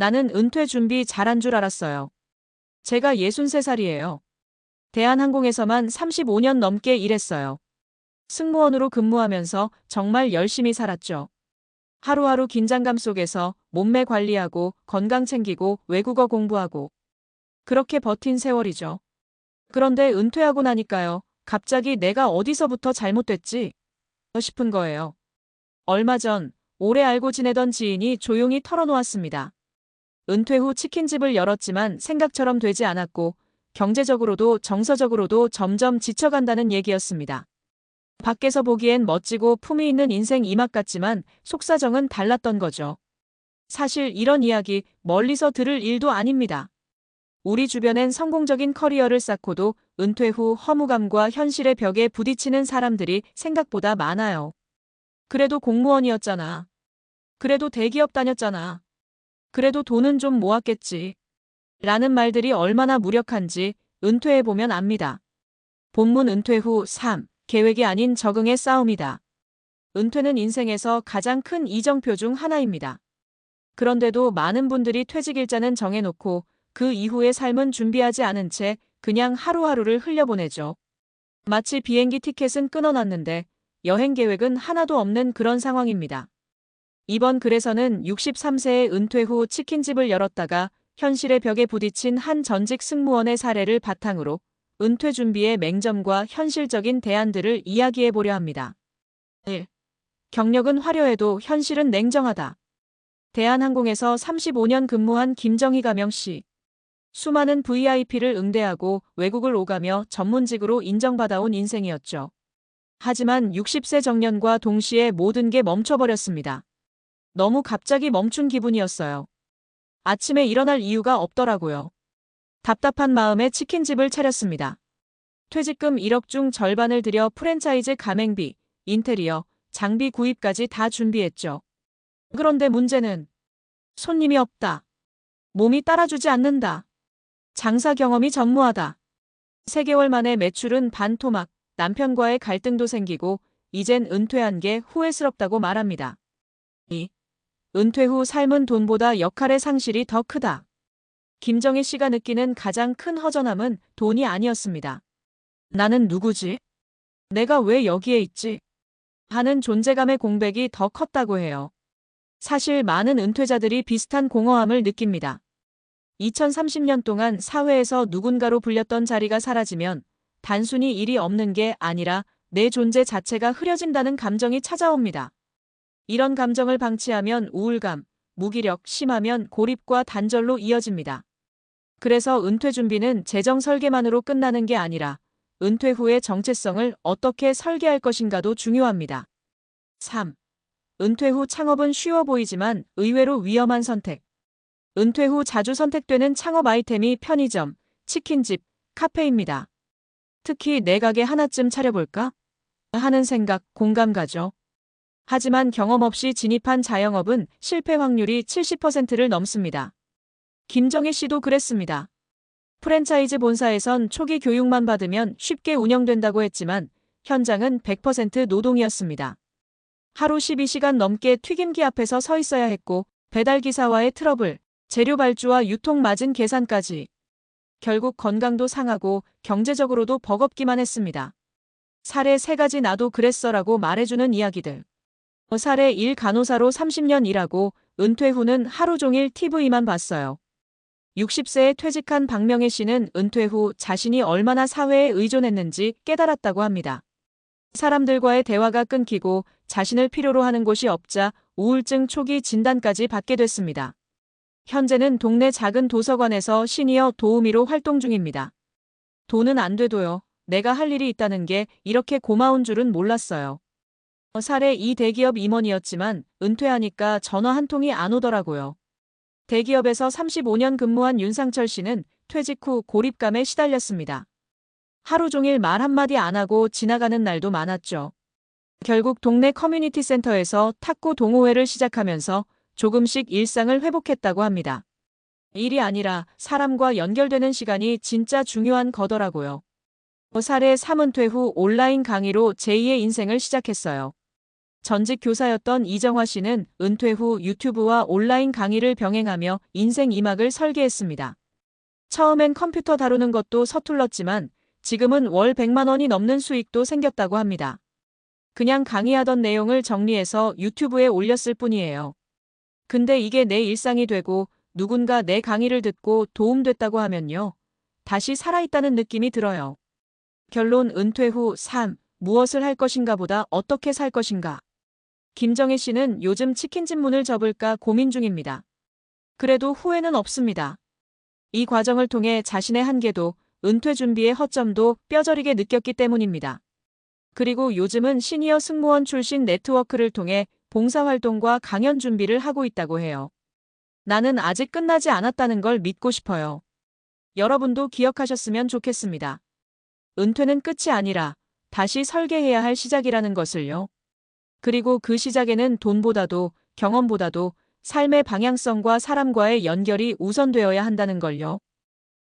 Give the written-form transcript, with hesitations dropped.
나는 은퇴 준비 잘한 줄 알았어요. 제가 63살이에요. 대한항공에서만 35년 넘게 일했어요. 승무원으로 근무하면서 정말 열심히 살았죠. 하루하루 긴장감 속에서 몸매 관리하고 건강 챙기고 외국어 공부하고 그렇게 버틴 세월이죠. 그런데 은퇴하고 나니까요. 갑자기 내가 어디서부터 잘못됐지? 싶은 거예요. 얼마 전 오래 알고 지내던 지인이 조용히 털어놓았습니다. 은퇴 후 치킨집을 열었지만 생각처럼 되지 않았고 경제적으로도 정서적으로도 점점 지쳐간다는 얘기였습니다. 밖에서 보기엔 멋지고 품위 있는 인생 이막 같지만 속사정은 달랐던 거죠. 사실 이런 이야기 멀리서 들을 일도 아닙니다. 우리 주변엔 성공적인 커리어를 쌓고도 은퇴 후 허무감과 현실의 벽에 부딪히는 사람들이 생각보다 많아요. 그래도 공무원이었잖아. 그래도 대기업 다녔잖아. 그래도 돈은 좀 모았겠지. 라는 말들이 얼마나 무력한지 은퇴해보면 압니다. 본문 은퇴 후 3. 계획이 아닌 적응의 싸움이다. 은퇴는 인생에서 가장 큰 이정표 중 하나입니다. 그런데도 많은 분들이 퇴직 일자는 정해놓고 그 이후의 삶은 준비하지 않은 채 그냥 하루하루를 흘려보내죠. 마치 비행기 티켓은 끊어놨는데 여행 계획은 하나도 없는 그런 상황입니다. 이번 글에서는 63세의 은퇴 후 치킨집을 열었다가 현실의 벽에 부딪힌 한 전직 승무원의 사례를 바탕으로 은퇴 준비의 맹점과 현실적인 대안들을 이야기해 보려 합니다. 1. 경력은 화려해도 현실은 냉정하다. 대한항공에서 35년 근무한 김정희 가명씨. 수많은 VIP를 응대하고 외국을 오가며 전문직으로 인정받아온 인생이었죠. 하지만 60세 정년과 동시에 모든 게 멈춰버렸습니다. 너무 갑자기 멈춘 기분이었어요. 아침에 일어날 이유가 없더라고요. 답답한 마음에 치킨집을 차렸습니다. 퇴직금 1억 중 절반을 들여 프랜차이즈 가맹비, 인테리어, 장비 구입까지 다 준비했죠. 그런데 문제는 손님이 없다. 몸이 따라주지 않는다. 장사 경험이 전무하다. 3개월 만에 매출은 반토막, 남편과의 갈등도 생기고 이젠 은퇴한 게 후회스럽다고 말합니다. 2. 은퇴 후 삶은 돈보다 역할의 상실이 더 크다. 김정희 씨가 느끼는 가장 큰 허전함은 돈이 아니었습니다. 나는 누구지? 내가 왜 여기에 있지? 하는 존재감의 공백이 더 컸다고 해요. 사실 많은 은퇴자들이 비슷한 공허함을 느낍니다. 2030년 동안 사회에서 누군가로 불렸던 자리가 사라지면 단순히 일이 없는 게 아니라 내 존재 자체가 흐려진다는 감정이 찾아옵니다. 이런 감정을 방치하면 우울감, 무기력, 심하면 고립과 단절로 이어집니다. 그래서 은퇴 준비는 재정 설계만으로 끝나는 게 아니라 은퇴 후의 정체성을 어떻게 설계할 것인가도 중요합니다. 3. 은퇴 후 창업은 쉬워 보이지만 의외로 위험한 선택. 은퇴 후 자주 선택되는 창업 아이템이 편의점, 치킨집, 카페입니다. 특히 내 가게 하나쯤 차려볼까? 하는 생각 공감 가죠. 하지만 경험 없이 진입한 자영업은 실패 확률이 70%를 넘습니다. 김정희 씨도 그랬습니다. 프랜차이즈 본사에선 초기 교육만 받으면 쉽게 운영된다고 했지만 현장은 100% 노동이었습니다. 하루 12시간 넘게 튀김기 앞에서 서 있어야 했고 배달기사와의 트러블, 재료 발주와 유통 마진 계산까지. 결국 건강도 상하고 경제적으로도 버겁기만 했습니다. 사례 3가지 나도 그랬어라고 말해주는 이야기들. 사례 1 간호사로 30년 일하고 은퇴 후는 하루 종일 TV만 봤어요. 60세에 퇴직한 박명혜 씨는 은퇴 후 자신이 얼마나 사회에 의존했는지 깨달았다고 합니다. 사람들과의 대화가 끊기고 자신을 필요로 하는 곳이 없자 우울증 초기 진단까지 받게 됐습니다. 현재는 동네 작은 도서관에서 시니어 도우미로 활동 중입니다. 돈은 안 돼도요. 내가 할 일이 있다는 게 이렇게 고마운 줄은 몰랐어요. 사례 2 대기업 임원이었지만 은퇴하니까 전화 한 통이 안 오더라고요. 대기업에서 35년 근무한 윤상철 씨는 퇴직 후 고립감에 시달렸습니다. 하루 종일 말 한마디 안 하고 지나가는 날도 많았죠. 결국 동네 커뮤니티 센터에서 탁구 동호회를 시작하면서 조금씩 일상을 회복했다고 합니다. 일이 아니라 사람과 연결되는 시간이 진짜 중요한 거더라고요. 사례 3 은퇴 후 온라인 강의로 제2의 인생을 시작했어요. 전직 교사였던 이정화 씨는 은퇴 후 유튜브와 온라인 강의를 병행하며 인생 2막을 설계했습니다. 처음엔 컴퓨터 다루는 것도 서툴렀지만 지금은 월 100만 원이 넘는 수익도 생겼다고 합니다. 그냥 강의하던 내용을 정리해서 유튜브에 올렸을 뿐이에요. 근데 이게 내 일상이 되고 누군가 내 강의를 듣고 도움됐다고 하면요. 다시 살아있다는 느낌이 들어요. 결론 은퇴 후 삶, 무엇을 할 것인가 보다 어떻게 살 것인가. 김정혜 씨는 요즘 치킨집 문을 접을까 고민 중입니다. 그래도 후회는 없습니다. 이 과정을 통해 자신의 한계도 은퇴 준비의 허점도 뼈저리게 느꼈기 때문입니다. 그리고 요즘은 시니어 승무원 출신 네트워크를 통해 봉사활동과 강연 준비를 하고 있다고 해요. 나는 아직 끝나지 않았다는 걸 믿고 싶어요. 여러분도 기억하셨으면 좋겠습니다. 은퇴는 끝이 아니라 다시 설계해야 할 시작이라는 것을요. 그리고 그 시작에는 돈보다도 경험보다도 삶의 방향성과 사람과의 연결이 우선되어야 한다는 걸요.